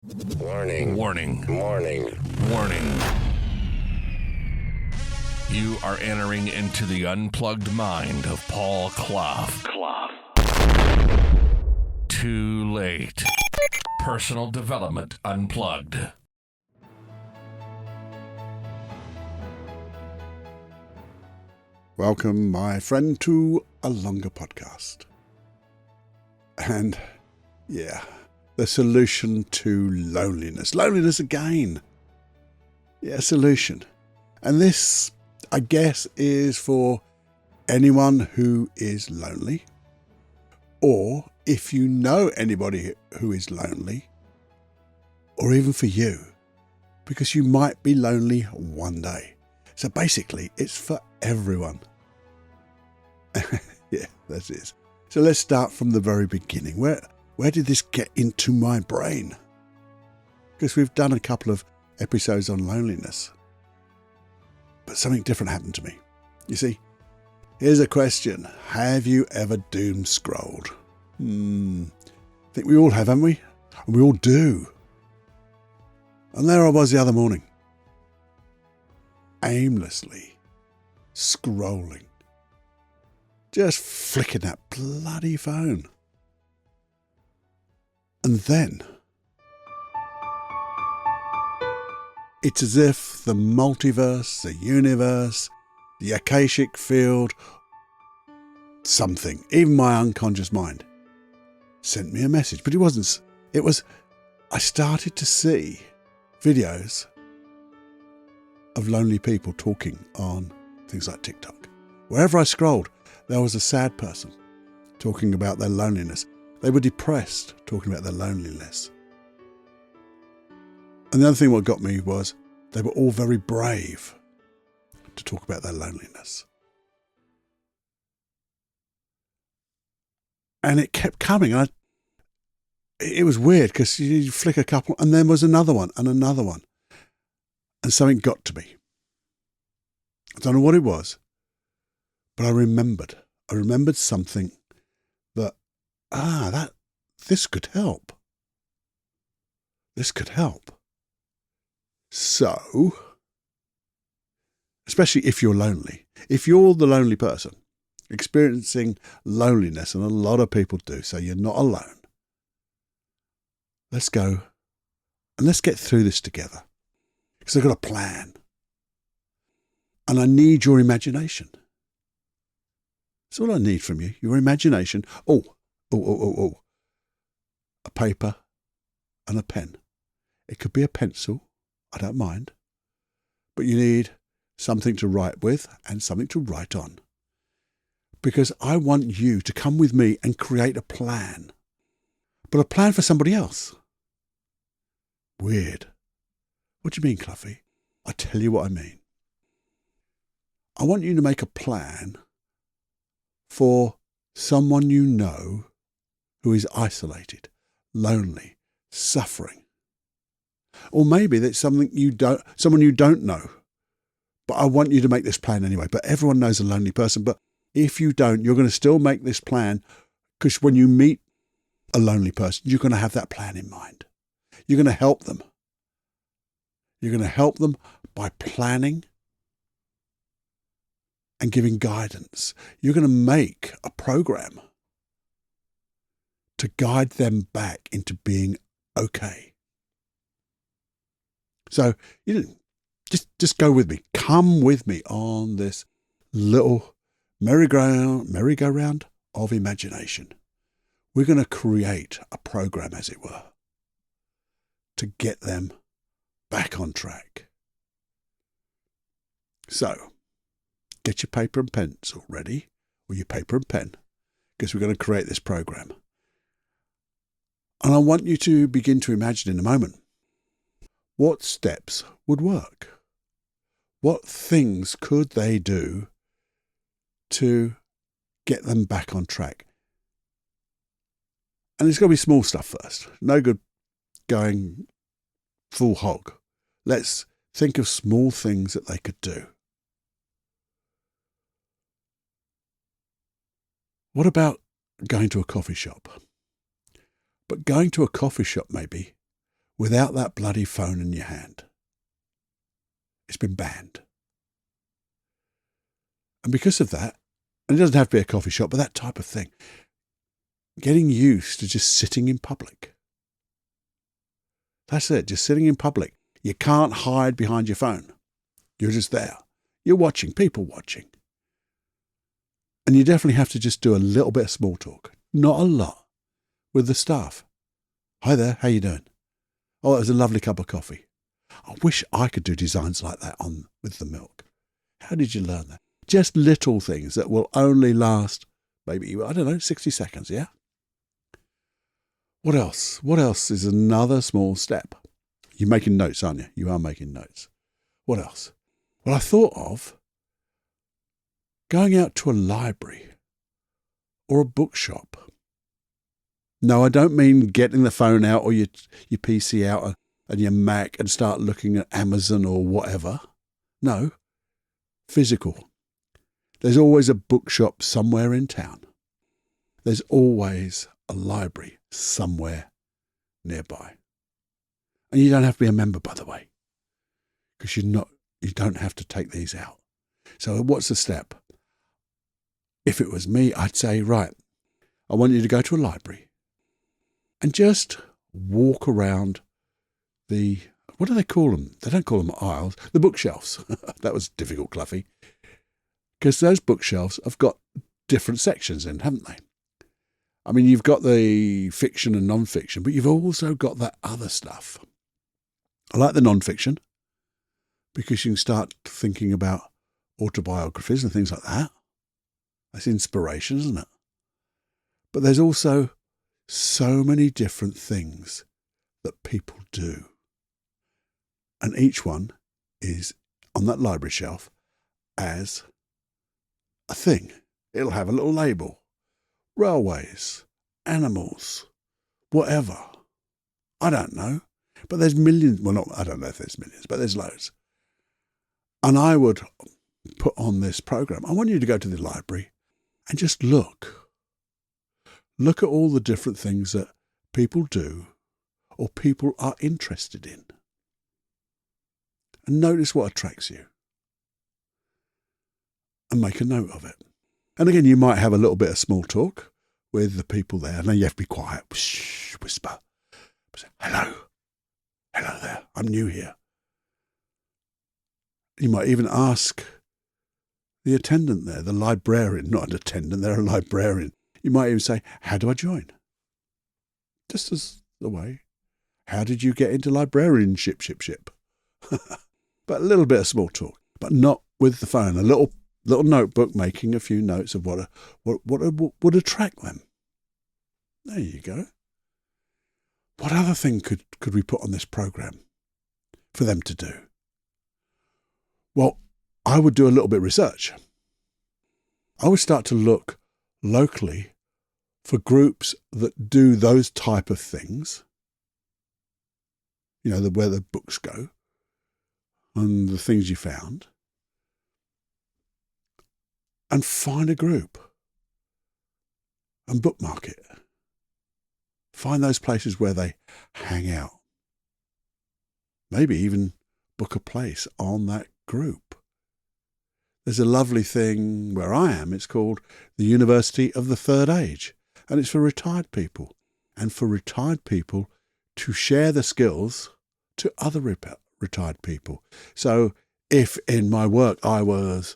Warning. Warning. Warning. Warning. You are entering into the unplugged mind of Paul Clough. Too late. Personal Development Unplugged. Welcome, my friend, to a longer podcast. And, the solution to loneliness. Loneliness again. Solution. And this, I guess, is for anyone who is lonely, or if you know anybody who is lonely, or even for you, because you might be lonely one day. So basically, it's for everyone. That is. So let's start from the very beginning. Where did this get into my brain? Because we've done a couple of episodes on loneliness. But something different happened to me. You see, here's a question. Have you ever doom scrolled? I think we all have, haven't we? And we all do. And there I was the other morning, aimlessly scrolling, just flicking that bloody phone. And then it's as if the multiverse, the universe, the Akashic field, something, even my unconscious mind, sent me a message. But I started to see videos of lonely people talking on things like TikTok. Wherever I scrolled, there was a sad person talking about their loneliness. They were depressed, talking about their loneliness. And the other thing what got me was they were all very brave to talk about their loneliness. And it kept coming. It was weird because you flick a couple and then was another one and another one. And something got to me. I don't know what it was, but I remembered. I remembered something that, this could help. This could help. So, especially if you're lonely, if you're the lonely person experiencing loneliness, and a lot of people do, so you're not alone, let's go and let's get through this together. Because I've got a plan. And I need your imagination. That's all I need from you, your imagination. Oh. A paper and a pen. It could be a pencil, I don't mind. But you need something to write with and something to write on. Because I want you to come with me and create a plan. But a plan for somebody else. Weird. What do you mean, Cloughie? I tell you what I mean. I want you to make a plan for someone you know who is isolated, lonely, suffering. Or maybe that's someone you don't know. But I want you to make this plan anyway. But everyone knows a lonely person. But if you don't, you're going to still make this plan, because when you meet a lonely person, you're going to have that plan in mind. You're going to help them. You're going to help them by planning and giving guidance. You're going to make a program to guide them back into being okay. So, just go with me. Come with me on this little merry-go-round of imagination. We're going to create a program, as it were, to get them back on track. So, get your paper and pencil ready, or your paper and pen, because we're going to create this program. And I want you to begin to imagine in a moment what steps would work. What things could they do to get them back on track? And it's got to be small stuff first. No good going full hog. Let's think of small things that they could do. What about going to a coffee shop? But going to a coffee shop maybe without that bloody phone in your hand. It's been banned. And because of that, and it doesn't have to be a coffee shop, but that type of thing, getting used to just sitting in public. That's it, just sitting in public. You can't hide behind your phone. You're just there. You're watching, people watching. And you definitely have to just do a little bit of small talk, not a lot, with the staff. Hi there, how you doing? Oh, it was a lovely cup of coffee. I wish I could do designs like that on with the milk. How did you learn that? Just little things that will only last maybe, 60 seconds, yeah? What else? What else is another small step? You're making notes, aren't you? You are making notes. What else? Well, I thought of going out to a library or a bookshop. No, I don't mean getting the phone out or your PC out and your Mac and start looking at Amazon or whatever. No, physical. There's always a bookshop somewhere in town. There's always a library somewhere nearby. And you don't have to be a member, by the way, because you don't have to take these out. So what's the step? If it was me, I'd say, right, I want you to go to a library and just walk around what do they call them? They don't call them aisles, the bookshelves. That was difficult, Cloughy. Because those bookshelves have got different sections in, haven't they? I mean, you've got the fiction and non-fiction, but you've also got that other stuff. I like the non-fiction because you can start thinking about autobiographies and things like that. That's inspiration, isn't it? But there's also so many different things that people do. And each one is on that library shelf as a thing. It'll have a little label. Railways, animals, whatever. I don't know. But there's millions. Well, I don't know if there's millions, but there's loads. And I would put on this program. I want you to go to the library and just look. Look at all the different things that people do or people are interested in. And notice what attracts you. And make a note of it. And again, you might have a little bit of small talk with the people there. Now you have to be quiet. Shh, whisper. Say, hello. Hello there. I'm new here. You might even ask the attendant there, the librarian, not an attendant, they're a librarian. You might even say, how do I join? Just as the way. How did you get into librarianship? But a little bit of small talk, but not with the phone. A little notebook, making a few notes of what would attract them. There you go. What other thing could we put on this program for them to do? Well, I would do a little bit of research. I would start to look locally for groups that do those type of things. You know, where the books go and the things you found. And find a group and bookmark it. Find those places where they hang out. Maybe even book a place on that group. There's a lovely thing where I am. It's called the University of the Third Age. And it's for retired people. And for retired people to share the skills to other retired people. So if in my work I was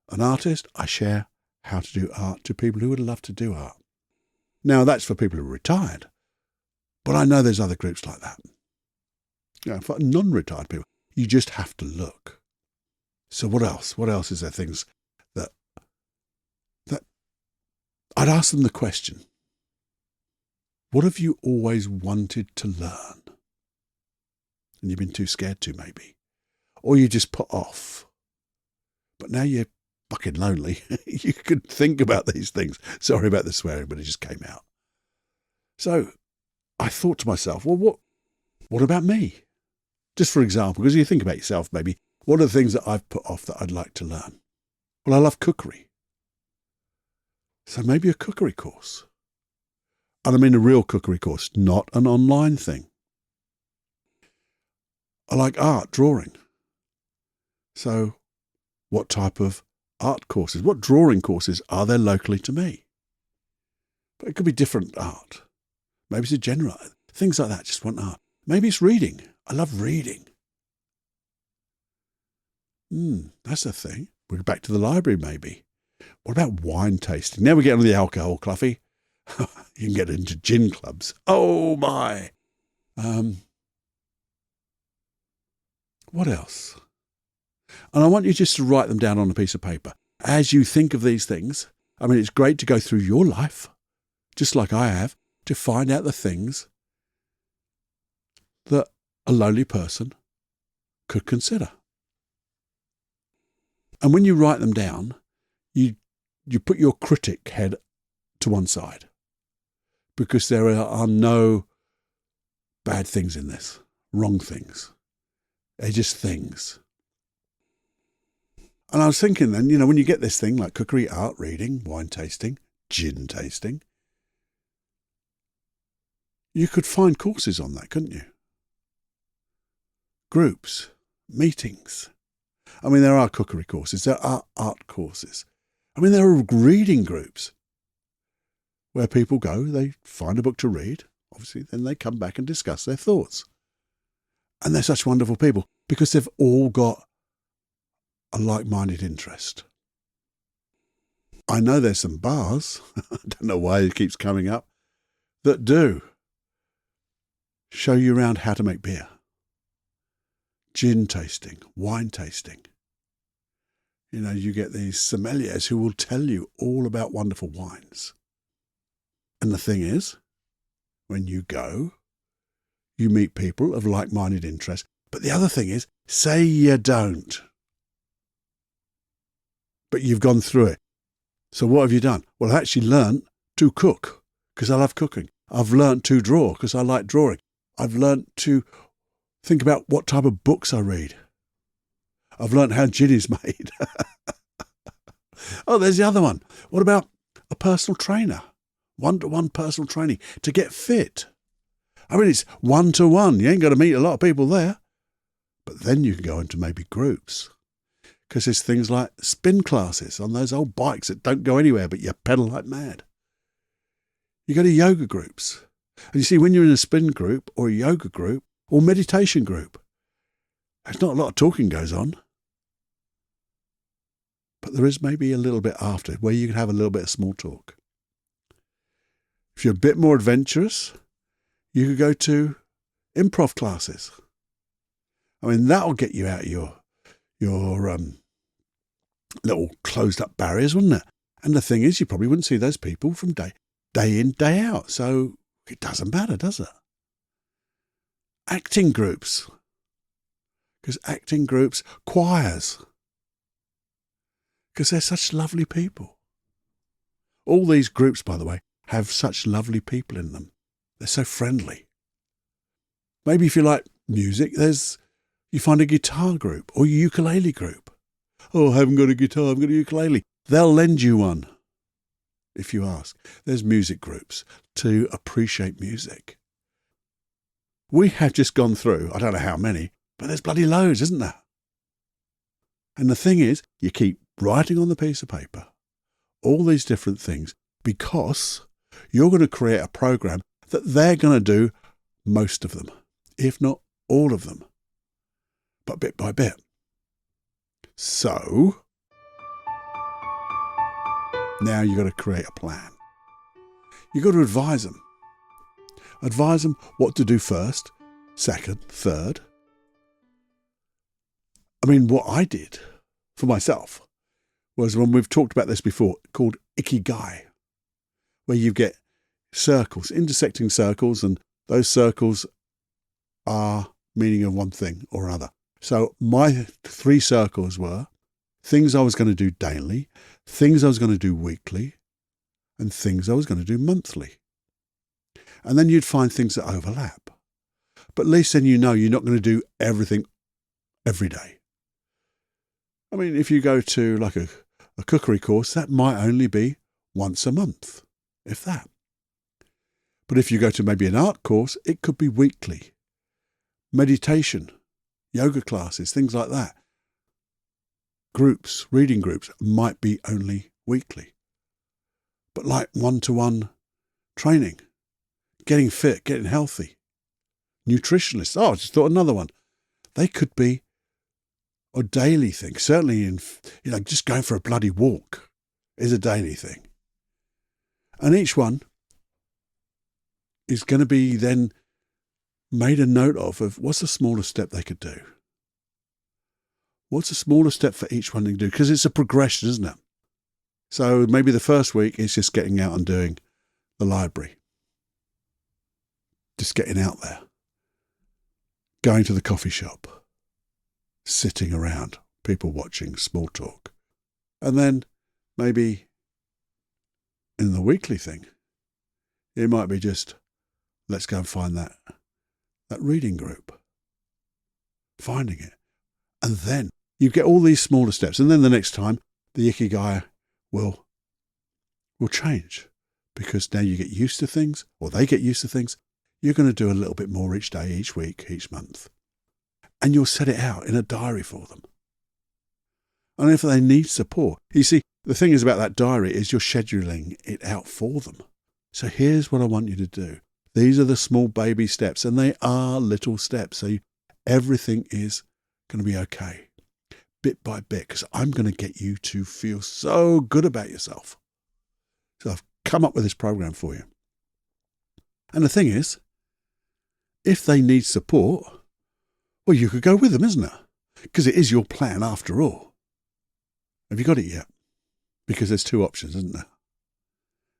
an artist, I share how to do art to people who would love to do art. Now, that's for people who are retired. But I know there's other groups like that. You know, for non-retired people, you just have to look. So what else? What else is there things that I'd ask them the question, what have you always wanted to learn? And you've been too scared to, maybe. Or you just put off. But now you're fucking lonely. You could think about these things. Sorry about the swearing, but it just came out. So I thought to myself, well, what about me? Just for example, because you think about yourself, maybe, what are the things that I've put off that I'd like to learn? Well, I love cookery. So maybe a cookery course. And I mean a real cookery course, not an online thing. I like art, drawing. So what type of art courses, what drawing courses are there locally to me? But it could be different art. Maybe it's a general, things like that, just want art. Maybe it's reading. I love reading. That's a thing. We're back to the library, maybe. What about wine tasting? Now we get on the alcohol, Cloughy. You can get into gin clubs. Oh, my. What else? And I want you just to write them down on a piece of paper. As you think of these things, I mean, it's great to go through your life, just like I have, to find out the things that a lonely person could consider. And when you write them down, you put your critic head to one side, because there are no bad things in this, wrong things. They're just things. And I was thinking then, when you get this thing like cookery, art, reading, wine tasting, gin tasting, you could find courses on that, couldn't you? Groups, meetings. I mean, there are cookery courses, there are art courses. I mean, there are reading groups where people go, they find a book to read, obviously, then they come back and discuss their thoughts. And they're such wonderful people because they've all got a like-minded interest. I know there's some bars, I don't know why it keeps coming up, that do show you around how to make beer. Gin tasting, wine tasting. You get these sommeliers who will tell you all about wonderful wines. And the thing is, when you go, you meet people of like-minded interest. But the other thing is, say you don't. But you've gone through it. So what have you done? Well, I've actually learned to cook because I love cooking. I've learned to draw because I like drawing. I've learned to think about what type of books I read. I've learned how gin is made. Oh, there's the other one. What about a personal trainer? One-to-one personal training to get fit. I mean, it's one-to-one. You ain't got to meet a lot of people there. But then you can go into maybe groups. Because there's things like spin classes on those old bikes that don't go anywhere, but you pedal like mad. You go to yoga groups. And you see, when you're in a spin group or a yoga group or meditation group, there's not a lot of talking goes on. But there is maybe a little bit after where you can have a little bit of small talk. If you're a bit more adventurous, you could go to improv classes. I mean, that'll get you out of your little closed up barriers, wouldn't it? And the thing is, you probably wouldn't see those people from day in, day out. So it doesn't matter, does it? Acting groups. Because acting groups, choirs. Because they're such lovely people. All these groups, by the way, have such lovely people in them. They're so friendly. Maybe if you like music, you find a guitar group or a ukulele group. Oh, I haven't got a guitar, I've got a ukulele. They'll lend you one, if you ask. There's music groups to appreciate music. We have just gone through, I don't know how many, but there's bloody loads, isn't there? And the thing is, you keep writing on the piece of paper all these different things because you're going to create a program that they're going to do most of them, if not all of them, but bit by bit. So, now you've got to create a plan. You've got to advise them. Advise them what to do first, second, third. I mean, what I did for myself was, when we've talked about this before, called Ikigai, where you get circles, intersecting circles, and those circles are meaning of one thing or another. So my 3 circles were things I was going to do daily, things I was going to do weekly, and things I was going to do monthly. And then you'd find things that overlap. But at least then you're not going to do everything every day. I mean, if you go to like a cookery course, that might only be once a month, if that. But if you go to maybe an art course, it could be weekly. Meditation yoga classes, things like that. Groups, reading groups, might be only weekly. But like one-to-one training, getting fit, getting healthy, nutritionists. Oh, I just thought another one. They could be a daily thing. Certainly just going for a bloody walk is a daily thing. And each one is going to be then made a note of what's the smallest step they could do. What's the smallest step for each one to do? Because it's a progression, isn't it? So maybe the first week is just getting out and doing the library. Just getting out there. Going to the coffee shop. Sitting around. People watching, small talk. And then maybe in the weekly thing, it might be just, let's go and find that reading group. Finding it. And then you get all these smaller steps. And then the next time, the ikigai will change. Because now you get used to things, or they get used to things. You're going to do a little bit more each day, each week, each month. And you'll set it out in a diary for them. And if they need support, you see, the thing is about that diary is you're scheduling it out for them. So here's what I want you to do. These are the small baby steps, and they are little steps. So everything is going to be okay, bit by bit, because I'm going to get you to feel so good about yourself. So I've come up with this program for you. And the thing is, if they need support, well, you could go with them, isn't it? Because it is your plan after all. Have you got it yet? Because there's two options, isn't there?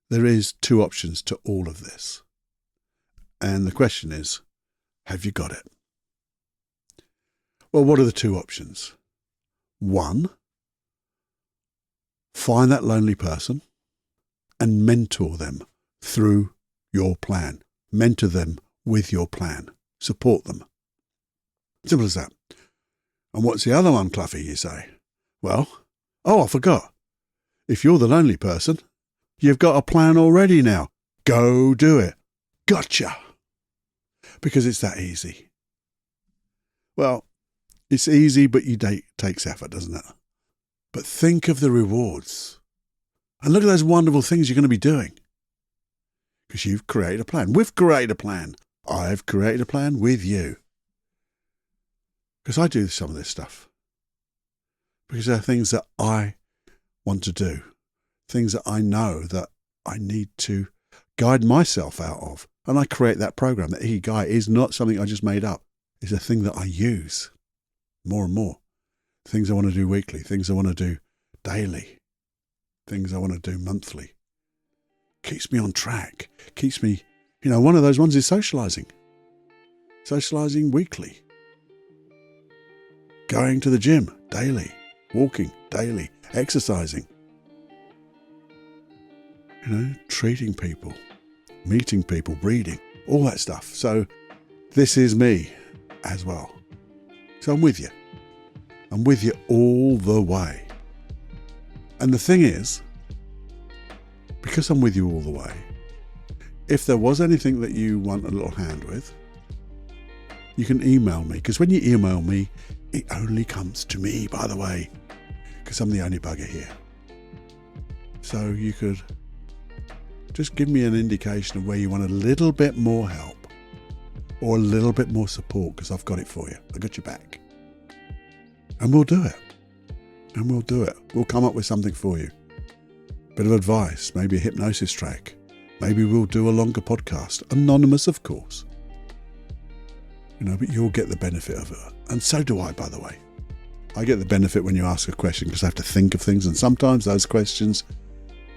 There is two options to all of this. And the question is, have you got it? Well, what are the two options? One, find that lonely person and mentor them through your plan. Mentor them with your plan. Support them. Simple as that. And what's the other one, Cloughy, you say? Well, I forgot. If you're the lonely person, you've got a plan already now. Go do it. Gotcha. Because it's that easy. Well, it's easy, but it takes effort, doesn't it? But think of the rewards. And look at those wonderful things you're going to be doing. Because you've created a plan. We've created a plan. I've created a plan with you. Because I do some of this stuff. Because there are things that I want to do. Things that I know that I need to guide myself out of. And I create that program. The Ikigai is not something I just made up. It's a thing that I use more and more. Things I want to do weekly. Things I want to do daily. Things I want to do monthly. Keeps me on track. Keeps me, one of those ones is socializing. Socializing weekly. Going to the gym daily. Walking daily. Exercising. Treating people. Meeting people. Reading. All that stuff. So this is me as well. So I'm with you. I'm with you all the way. And the thing is, because I'm with you all the way, if there was anything that you want a little hand with, you can email me. Because when you email me, it only comes to me, by the way, because I'm the only bugger here. So you could just give me an indication of where you want a little bit more help or a little bit more support, because I've got it for you. I got your back. And we'll do it. And we'll do it. We'll come up with something for you. Bit of advice, maybe a hypnosis track. Maybe we'll do a longer podcast. Anonymous, of course. But you'll get the benefit of it. And so do I, by the way. I get the benefit when you ask a question because I have to think of things. And sometimes those questions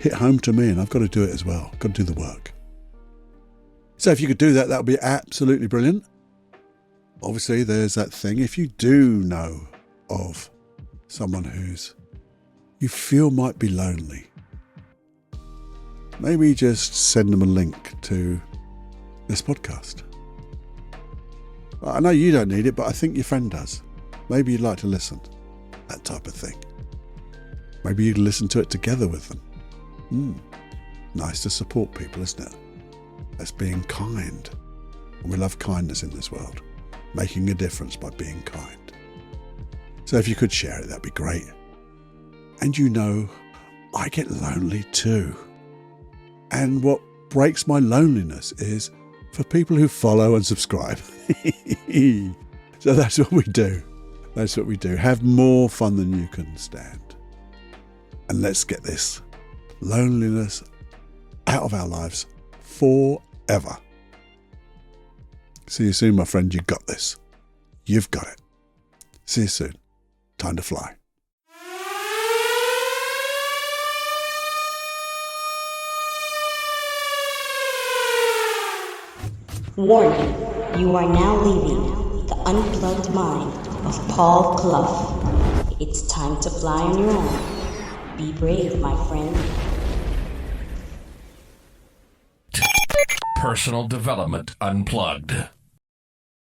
hit home to me and I've got to do it as well. I've got to do the work. So if you could do that, that would be absolutely brilliant. Obviously, there's that thing. If you do know of someone who's you feel might be lonely, maybe just send them a link to this podcast. I know you don't need it, but I think your friend does. Maybe you'd like to listen. That type of thing. Maybe you'd listen to it together with them. Nice to support people, isn't it? That's being kind. And we love kindness in this world. Making a difference by being kind. So if you could share it, that'd be great. And you know, I get lonely too. And what breaks my loneliness is for people who follow and subscribe. So that's what we do. That's what we do. Have more fun than you can stand. And let's get this loneliness out of our lives forever. See you soon, my friend. You got this. You've got it. See you soon. Time to fly. Warning, you are now leaving the unplugged mind of Paul Clough. It's time to fly on your own. Be brave, my friend. Personal Development Unplugged.